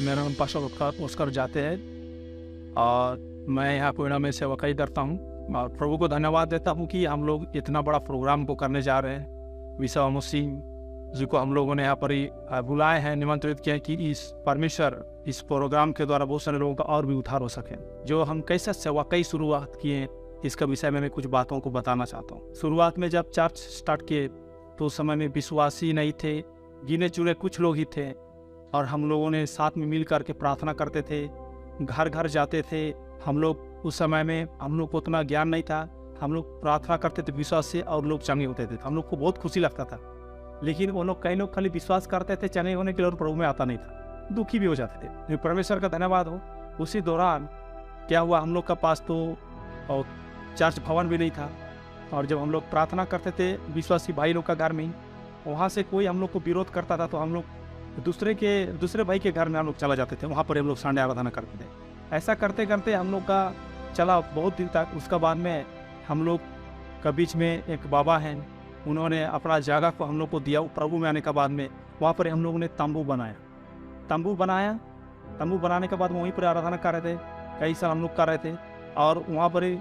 मेरा नाम pastor Oscar जाते हैं और मैं यहाँ पुणे में सेवकाई करता हूँ और प्रभु को धन्यवाद देता हूँ कि हम लोग इतना बड़ा प्रोग्राम को करने जा रहे हैं। विशा मसीह जी को हम लोगों ने यहाँ पर ही बुलाए हैं, निमंत्रित किया कि इस परमेश्वर इस प्रोग्राम के द्वारा बहुत सारे लोगों का और भी उद्धार हो सके। जो हम कैसे सेवकाई शुरुआत किए इसका विषय में मैं कुछ बातों को बताना चाहता हूँ। शुरुआत में जब चर्च स्टार्ट किए तो उस समय में विश्वासी नहीं थे, गिने चुने कुछ लोग ही थे और हम लोगों ने साथ में मिल करके प्रार्थना करते थे, घर घर जाते थे। हम लोग उस समय में हम लोग को उतना ज्ञान नहीं था, हम लोग प्रार्थना करते थे विश्वास से और लोग चंगे होते थे। हम लोग को बहुत खुशी लगता था, लेकिन वो लोग कई लोग खाली विश्वास करते थे चंगे होने के लिए और प्रभु में आता नहीं था, दुखी भी हो जाते थे। परमेश्वर का धन्यवाद हो, उसी दौरान क्या हुआ, हम लोग का पास तो और चर्च भवन भी नहीं था और जब हम लोग प्रार्थना करते थे विश्वासी भाई लोग का घर में, वहाँ से कोई हम लोग को विरोध करता था तो हम लोग दूसरे भाई के घर में हम लोग चला जाते थे, वहाँ पर हम लोग संडे आराधना करते थे। ऐसा करते करते हम लोग का चला बहुत दिन तक। उसका बाद में हम लोग का बीच में एक बाबा हैं, उन्होंने अपना जगह को हम लोग को दिया। प्रभु में आने के बाद में वहाँ पर हम लोगों ने तंबू बनाया। तंबू बनाने के बाद वहीं पर आराधना कर रहे थे, कई साल हम लोग कर रहे थे। और वहाँ पर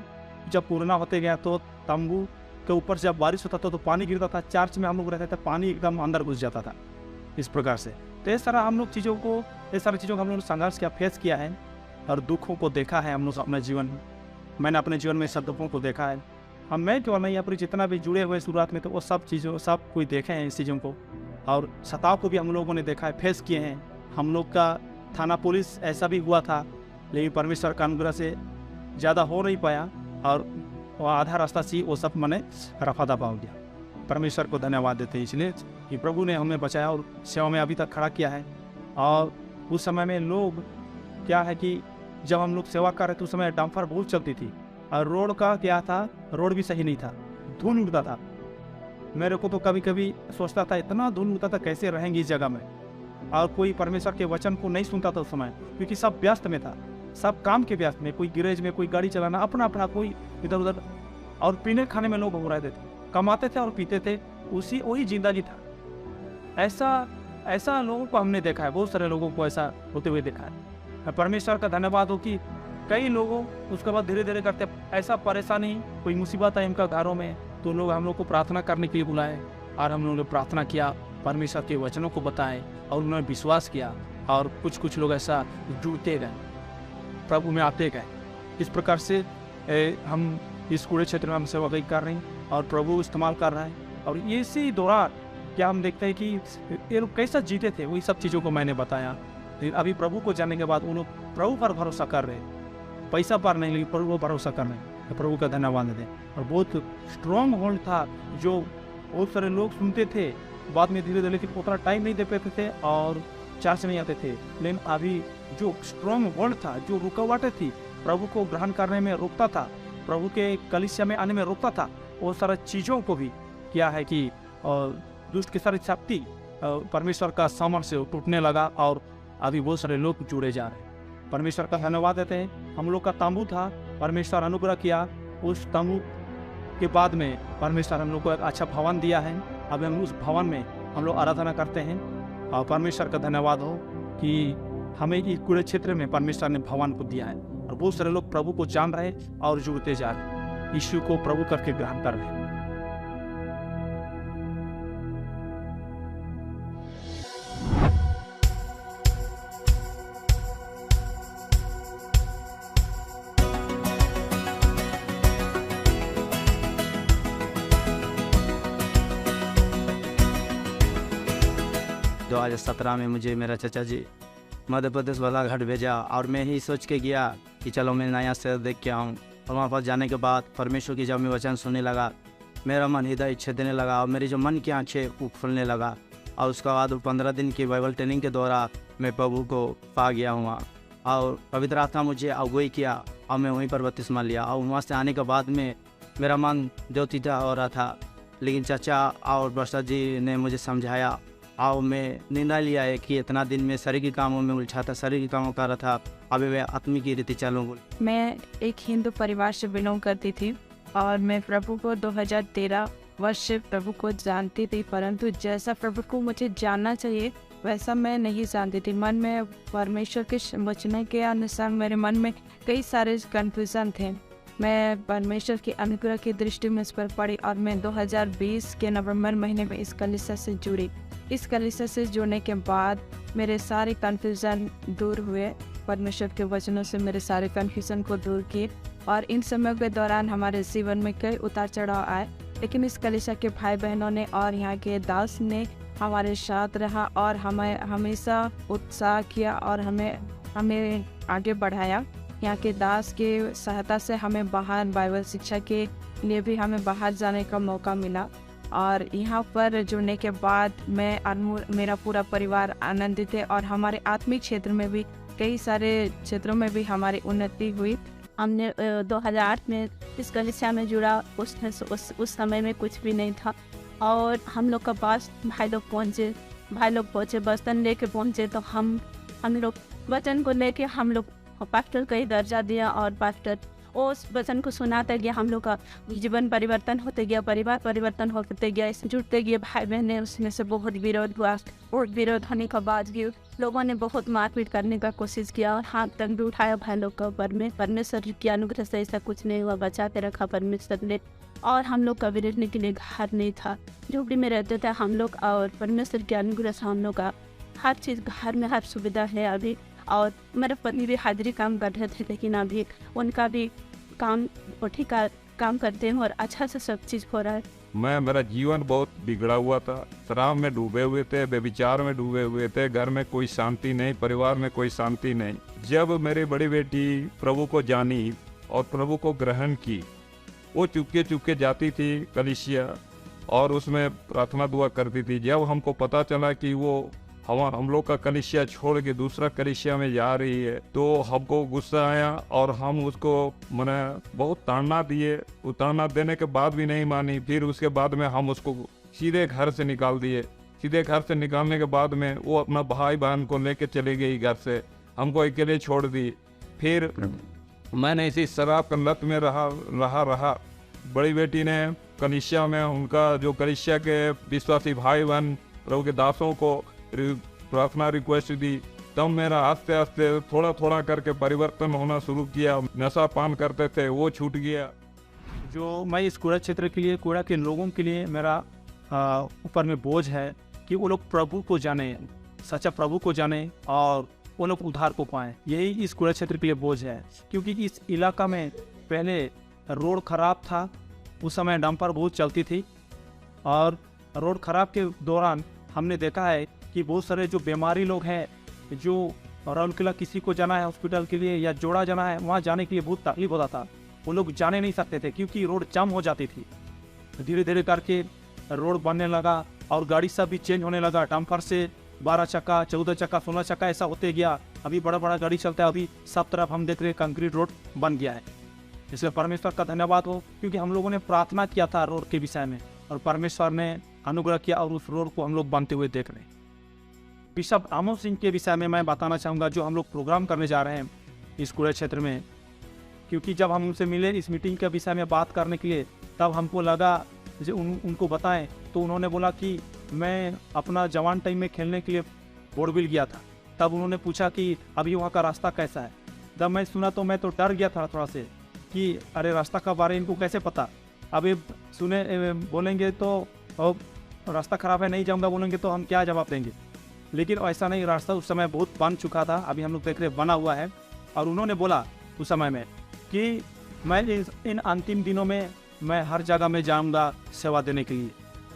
जब पूर्णा होते गया तो तंबू के ऊपर जब बारिश होता था तो पानी गिरता था, चर्च में हम लोग रहते थे, पानी एकदम अंदर घुस जाता था। इस प्रकार से तो ये सारी चीज़ों को हम लोगों ने संघर्ष किया, फेस किया है और दुखों को देखा है हम लोग अपने जीवन में। मैंने अपने जीवन में सब दुखों को देखा है। मैं क्यों नहीं, यहाँ पर जितना भी जुड़े हुए शुरुआत में तो वो सब कोई देखे हैं इस चीज़ों को, और सताव को भी हम लोगों ने देखा है, फेस किए हैं। हम लोग का थाना पुलिस ऐसा भी हुआ था, लेकिन परमेश्वर का अनुग्रह से ज़्यादा हो नहीं पाया और वो आधा रास्ता से वो सब मैंने रफा दफा हो गया। परमेश्वर को धन्यवाद देते हैं इसलिए कि प्रभु ने हमें बचाया और सेवा में अभी तक खड़ा किया है। और उस समय में लोग क्या है कि जब हम लोग सेवा कर रहे थे उस समय डंपर बहुत चलती थी और रोड का क्या था, रोड भी सही नहीं था, धूल उड़ता था। मेरे को तो कभी कभी सोचता था इतना धूल उड़ता था कैसे रहेंगे इस जगह में, और कोई परमेश्वर के वचन को नहीं सुनता था उस समय, क्योंकि सब व्यस्त में था, सब काम के व्यस्त में, कोई गैरेज में, कोई गाड़ी चलाना अपना अपना, कोई इधर उधर। और पीने खाने में लोग हो रहे थे, कमाते थे और पीते थे, वही जिंदगी था। ऐसा लोगों को हमने देखा है, बहुत सारे लोगों को ऐसा होते हुए देखा है। परमेश्वर का धन्यवाद हो कि कई लोगों उसके बाद धीरे धीरे करते ऐसा परेशानी, कोई मुसीबत आई इनका घरों में तो लोग हम लोग को प्रार्थना करने के लिए बुलाए और हम लोगों ने प्रार्थना किया, परमेश्वर के वचनों को बताए और उन्होंने विश्वास किया और कुछ लोग ऐसा जुड़ते गए, प्रभु में आते गए। इस प्रकार से हम इस पूरे क्षेत्र में हम सेवा कर रहे हैं और प्रभु इस्तेमाल कर रहा है। और इसी दौरान क्या हम देखते हैं कि ये लोग कैसा जीते थे, वही सब चीज़ों को मैंने बताया। अभी प्रभु को जानने के बाद उन लोग प्रभु पर भरोसा कर रहे हैं, पैसा पर नहीं, लेकिन प्रभु पर भरोसा कर रहे हैं। तो प्रभु का धन्यवाद दें। और बहुत स्ट्रॉन्ग होल्ड था, जो बहुत सारे लोग सुनते थे, बाद में धीरे धीरे, लेकिन उतना टाइम नहीं दे पाते थे और चर्च नहीं आते थे। लेकिन अभी जो स्ट्रॉन्ग वर्ड था, जो रुकावटें थी, प्रभु को ग्रहण करने में रोकता था, प्रभु के कलीसिया में आने में रोकता था, वो सारा चीज़ों को भी क्या है कि दुष्ट की सारी शक्ति परमेश्वर का सामर्थ्य से टूटने लगा और अभी बहुत सारे लोग जुड़े जा रहे हैं। परमेश्वर का धन्यवाद देते हैं। हम लोग का तंबू था, परमेश्वर अनुग्रह किया, उस तंबू के बाद में परमेश्वर हम लोग को एक अच्छा भवन दिया है। अब हम उस भवन में हम लोग आराधना करते हैं और परमेश्वर का धन्यवाद हो कि हमें इस पूरे क्षेत्र में परमेश्वर ने भवन को दिया है और बहुत सारे लोग प्रभु को जान रहे और जुड़ते जा रहे, यीशु को प्रभु करके ग्रहण कर रहे हैं। तो 2017 में मुझे मेरा चाचा जी मध्य प्रदेश वाला घाट भेजा और मैं ही सोच के गया कि चलो मैं नया शहर देख के आऊँ। और वहाँ पर जाने के बाद परमेश्वर की जब मैं वचन सुनने लगा, मेरा मन हृदय छेदने लगा और मेरी जो मन की आँखें वो खुलने लगा। और उसके बाद 15 दिन की बाइबल ट्रेनिंग के दौरान मैं प्रभु को पा गया हुआ और पवित्र आत्मा मुझे अगुवाई किया और मैं वहीं पर बपतिस्मा लिया। और वहाँ से आने के बाद में मेरा मन ज्योतिता हो रहा था, लेकिन चाचा और बरसा जी ने मुझे समझाया और मैं निर्णय लिया है कि इतना दिन में शारीरिक कामों में उलझा था, शारीरिक कामों कर रहा था, अभी मैं आत्मिक की रीति चलूँ। मैं एक हिंदू परिवार से बिलोंग करती थी और मैं प्रभु को 2013 वर्ष से प्रभु को जानती थी, परंतु जैसा प्रभु को मुझे जानना चाहिए वैसा मैं नहीं जानती थी। मन में परमेश्वर के वचन के अनुसार मेरे मन में कई सारे कन्फ्यूज़न थे। मैं परमेश्वर की अनुग्रह की दृष्टि में इस पर पड़ी और मैं 2020 के नवंबर महीने में इस कलीसिया से जुड़ी। इस कलीसिया से जुड़ने के बाद मेरे सारे कन्फ्यूज़न दूर हुए। परमेश्वर के वचनों से मेरे सारे कन्फ्यूज़न को दूर किए और इन समय के दौरान हमारे जीवन में कई उतार चढ़ाव आए, लेकिन इस कलीसिया के भाई बहनों ने और यहाँ के दास ने हमारे साथ रहा और हमें हमेशा उत्साह किया और हमें आगे बढ़ाया। यहाँ के दास के सहायता से हमें बाहर बाइबल शिक्षा के लिए भी हमें बाहर जाने का मौका मिला और यहाँ पर जुड़ने के बाद मैं और मेरा पूरा परिवार आनंदित है और हमारे आत्मिक क्षेत्र में भी कई सारे क्षेत्रों में भी हमारी उन्नति हुई। हमने 2008 में इस कलीसिया में जुड़ा। उस समय में कुछ भी नहीं था और हम लोग का पास भाई लोग पहुँचे बर्तन लेके पहुँचे, तो हम लोग वचन को लेके हम लोग पास्टर का ही दर्जा दिया और पास्टर उस वचन को सुनाते गया। हम लोग का जीवन परिवर्तन होते गया, परिवार परिवर्तन होते गया, इसमें जुड़ते गए भाई बहने। उसमें से बहुत विरोध हुआ और विरोध होने के बाद भी लोगों ने बहुत मारपीट करने का कोशिश किया और हाथ तक भी उठाया भाई लोग का ऊपर में। परमेश्वर की अनुग्रह से ऐसा कुछ नहीं हुआ, बचा के रखा परमेश्वर ने। और हम लोग का भी रहने के लिए घर नहीं था, झोपड़ी में रहते थे हम लोग और परमेश्वर की अनुग्रह से हम लोग का हर चीज़ घर में हर सुविधा है अभी। और मेरे पति भी हाजिरी काम कर रहे थे, लेकिन अभी उनका भी काम ठीक काम करते हैं और अच्छा से सब चीज़ हो रहा है। मेरा जीवन बहुत बिगड़ा हुआ था, शराब में डूबे हुए थे, व्यभिचार में डूबे हुए थे, घर में कोई शांति नहीं, परिवार में कोई शांति नहीं। जब मेरी बड़ी बेटी प्रभु को जानी और प्रभु को ग्रहण की, वो चुपके चुपके जाती थी कलीसिया और उसमें प्रार्थना दुआ करती थी। जब हमको पता चला कि वो हम लोग का कलीसिया छोड़ के दूसरा कलीसिया में जा रही है, तो हमको गुस्सा आया और हम उसको बहुत ताड़ना दिए। वो ताड़ना देने के बाद भी नहीं मानी। फिर उसके बाद में हम उसको सीधे घर से निकाल दिए। सीधे घर से निकालने के बाद में वो अपना भाई बहन को लेके चली गई घर से, हमको अकेले छोड़ दी। फिर मैंने इसी शराब का लत में रहा। बड़ी बेटी ने कलीसिया में उनका जो कलीसिया के विश्वासी भाई बहन प्रभु के दासों को प्रार्थना रिक्वेस्ट दी, तब मेरा आस्ते आस्ते थोड़ा करके परिवर्तन होना शुरू किया। नशा पान करते थे वो छूट गया। जो मैं इस कूड़ा क्षेत्र के लिए, कूड़ा के लोगों के लिए मेरा ऊपर में बोझ है कि वो लोग प्रभु को जाने, सच्चा प्रभु को जाने और वो लोग उद्धार को पाएँ। यही इस कूड़ा क्षेत्र के लिए बोझ है, क्योंकि इस इलाका में पहले रोड खराब था। उस समय डंपर बहुत चलती थी और रोड खराब के दौरान हमने देखा है कि बहुत सारे जो बीमारी लोग हैं, जो राउरकेला किसी को जाना है हॉस्पिटल के लिए या जोड़ा जाना है, वहाँ जाने के लिए बहुत तकलीफ होता था। वो लोग जाने नहीं सकते थे क्योंकि रोड जाम हो जाती थी। धीरे धीरे करके रोड बनने लगा और गाड़ी सब भी चेंज होने लगा। डंपर से 12 चक्का, 14 चक्का, 16 चक्का ऐसा होते गया। अभी बड़ा गाड़ी चलता है। अभी सब तरफ हम देख रहे हैं कंक्रीट रोड बन गया है। इसलिए परमेश्वर का धन्यवाद हो, क्योंकि हम लोगों ने प्रार्थना किया था रोड के विषय में और परमेश्वर ने अनुग्रह किया और उस रोड को हम लोग बनते हुए देख रहे हैं। बिशप आमोद सिंह के विषय में मैं बताना चाहूँगा, जो हम लोग प्रोग्राम करने जा रहे हैं इस कूड़ा क्षेत्र में। क्योंकि जब हम उनसे मिले इस मीटिंग के विषय में बात करने के लिए, तब हमको लगा जो उनको बताएं, तो उन्होंने बोला कि मैं अपना जवान टाइम में खेलने के लिए बोरबिल गया था। तब उन्होंने पूछा कि अभी वहाँ का रास्ता कैसा है। जब मैं सुना तो मैं तो डर गया था थोड़ा से कि अरे रास्ता का बारे इनको कैसे पता। अभी बोलेंगे तो रास्ता ख़राब है नहीं जाऊँगा बोलेंगे तो हम क्या जवाब देंगे। लेकिन ऐसा नहीं, रास्ता उस समय बहुत बन चुका था। अभी हम लोग देख रहे बना हुआ है। और उन्होंने बोला उस समय में कि मैं इन अंतिम दिनों में मैं हर जगह में जाऊँगा सेवा देने के लिए,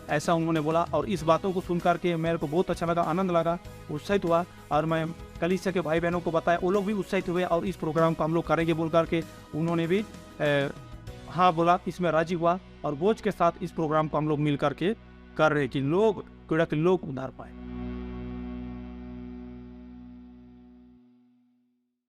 ऐसा उन्होंने बोला। और इस बातों को सुन करके मेरे को बहुत अच्छा लगा, आनंद लगा, उत्साहित हुआ। और मैं कलीसिया के भाई बहनों को बताया, वो लोग भी उत्साहित हुए और इस प्रोग्राम को हम लोग करेंगे बोल करके उन्होंने भी हाँ बोला, इसमें राजी हुआ। और बोझ के साथ इस प्रोग्राम को हम लोग मिल करके कर रहे कि लोग कूड़ा के लोग उधार पाए।